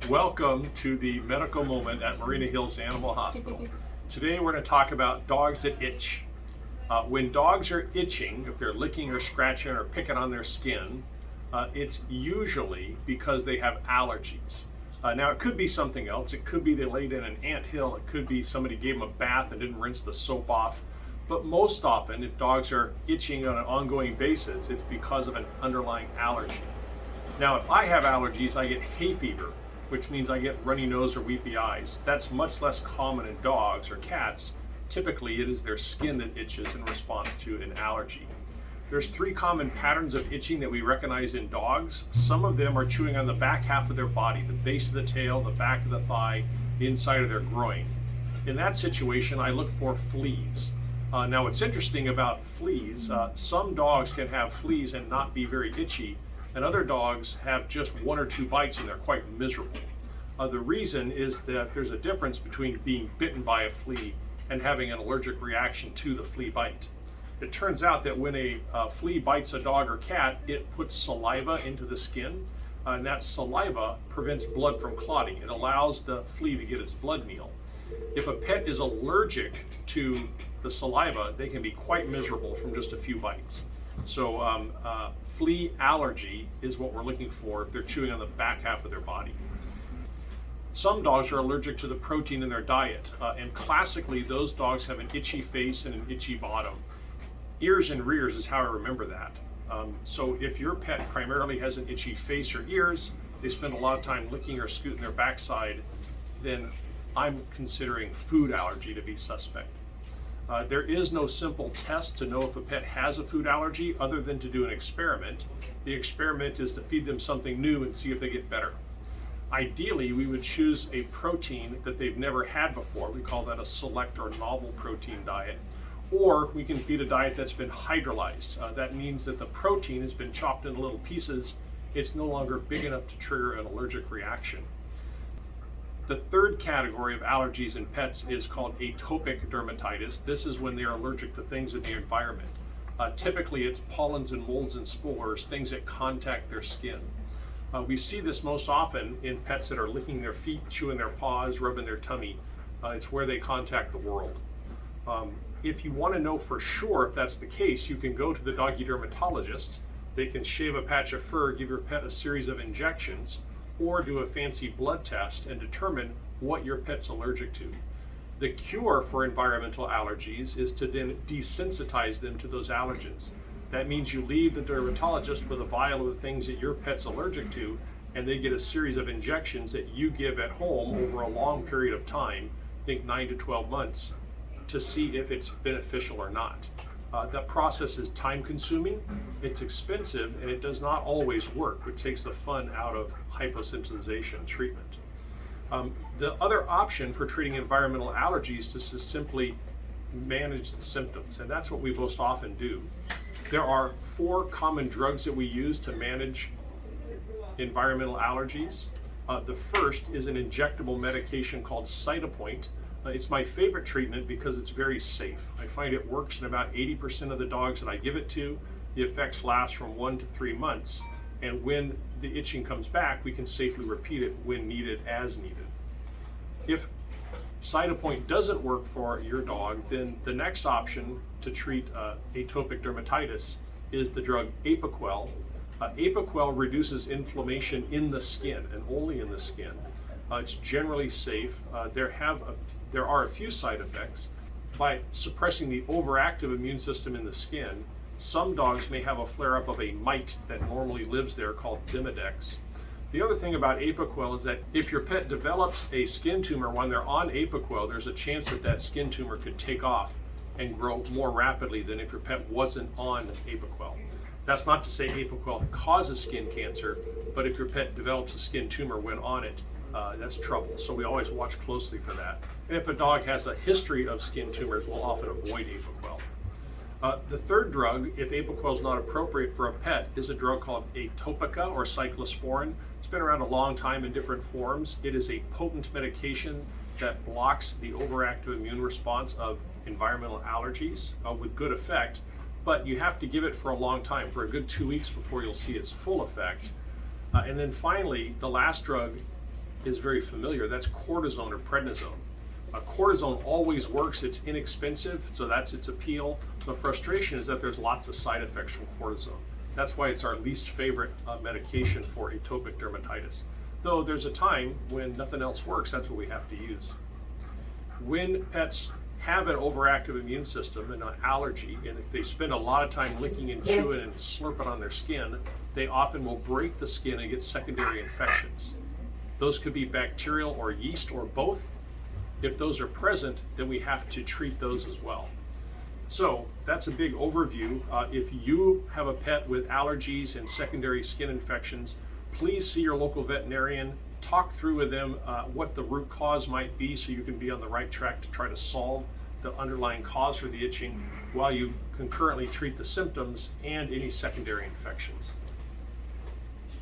Welcome to the medical moment at Marina Hills Animal Hospital. Today we're going to talk about dogs that itch. When dogs are itching, if they're licking or scratching or picking on their skin, it's usually because they have allergies. Now it could be something else. It could be they laid in an anthill. It could be somebody gave them a bath and didn't rinse the soap off. But most often, if dogs are itching on an ongoing basis, it's because of an underlying allergy. Now, if I have allergies, I get hay fever, which means I get runny nose or weepy eyes. That's much less common in dogs or cats. Typically, it is their skin that itches in response to an allergy. There's three common patterns of itching that we recognize in dogs. Some of them are chewing on the back half of their body, the base of the tail, the back of the thigh, the inside of their groin. In that situation, I look for fleas. Now, what's interesting about fleas, some dogs can have fleas and not be very itchy, and other dogs have just one or two bites and they're quite miserable. The reason is that there's a difference between being bitten by a flea and having an allergic reaction to the flea bite. It turns out that when a flea bites a dog or cat, it puts saliva into the skin, and that saliva prevents blood from clotting. It allows the flea to get its blood meal. If a pet is allergic to the saliva, they can be quite miserable from just a few bites. So flea allergy is what we're looking for if they're chewing on the back half of their body. Some dogs are allergic to the protein in their diet, and classically those dogs have an itchy face and an itchy bottom. Ears and rears is how I remember that. So if your pet primarily has an itchy face or ears, they spend a lot of time licking or scooting their backside, then I'm considering food allergy to be suspect. There is no simple test to know if a pet has a food allergy other than to do an experiment. The experiment is to feed them something new and see if they get better. Ideally, we would choose a protein that they've never had before. We call that a select or novel protein diet. Or we can feed a diet that's been hydrolyzed. That means that the protein has been chopped into little pieces. It's no longer big enough to trigger an allergic reaction. The third category of allergies in pets is called atopic dermatitis. This is when they are allergic to things in the environment. Typically, it's pollens and molds and spores, things that contact their skin. We see this most often in pets that are licking their feet, chewing their paws, rubbing their tummy. It's where they contact the world. If you want to know for sure if that's the case, you can go to the doggy dermatologist. They can shave a patch of fur, give your pet a series of injections, or do a fancy blood test and determine what your pet's allergic to. The cure for environmental allergies is to then desensitize them to those allergens. That means you leave the dermatologist with a vial of the things that your pet's allergic to, and they get a series of injections that you give at home over a long period of time, think 9 to 12 months, to see if it's beneficial or not. That process is time consuming, it's expensive, and it does not always work, which takes the fun out of hyposensitization treatment. The other option for treating environmental allergies is to simply manage the symptoms, and that's what we most often do. There are 4 common drugs that we use to manage environmental allergies. The first is an injectable medication called Cytopoint. It's my favorite treatment because it's very safe. I find it works in about 80% of the dogs that I give it to. The effects last from 1 to 3 months, and when the itching comes back, we can safely repeat it when needed, as needed. If Cytopoint doesn't work for your dog, then the next option to treat atopic dermatitis is the drug Apoquel. Apoquel reduces inflammation in the skin and only in the skin. It's generally safe. There are a few side effects. By suppressing the overactive immune system in the skin, some dogs may have a flare-up of a mite that normally lives there called Demodex. The other thing about Apoquel is that if your pet develops a skin tumor when they're on Apoquel, there's a chance that that skin tumor could take off and grow more rapidly than if your pet wasn't on Apoquel. That's not to say Apoquel causes skin cancer, but if your pet develops a skin tumor when on it, that's trouble. So we always watch closely for that. And if a dog has a history of skin tumors, we'll often avoid Apoquel. The third drug, if Apoquel is not appropriate for a pet, is a drug called Atopica or cyclosporin. It's been around a long time in different forms. It is a potent medication that blocks the overactive immune response of environmental allergies with good effect, but you have to give it for a long time, for a good 2 weeks before you'll see its full effect. And then finally, the last drug is very familiar. That's cortisone or prednisone. Cortisone always works. It's inexpensive, so that's its appeal. The frustration is that there's lots of side effects from cortisone. That's why it's our least favorite medication for atopic dermatitis. Though there's a time when nothing else works, that's what we have to use. When pets have an overactive immune system and an allergy, and if they spend a lot of time licking and chewing and slurping on their skin, they often will break the skin and get secondary infections. Those could be bacterial or yeast or both. If those are present, then we have to treat those as well. So that's a big overview. If you have a pet with allergies and secondary skin infections, please see your local veterinarian. Talk through with them what the root cause might be so you can be on the right track to try to solve the underlying cause for the itching while you concurrently treat the symptoms and any secondary infections.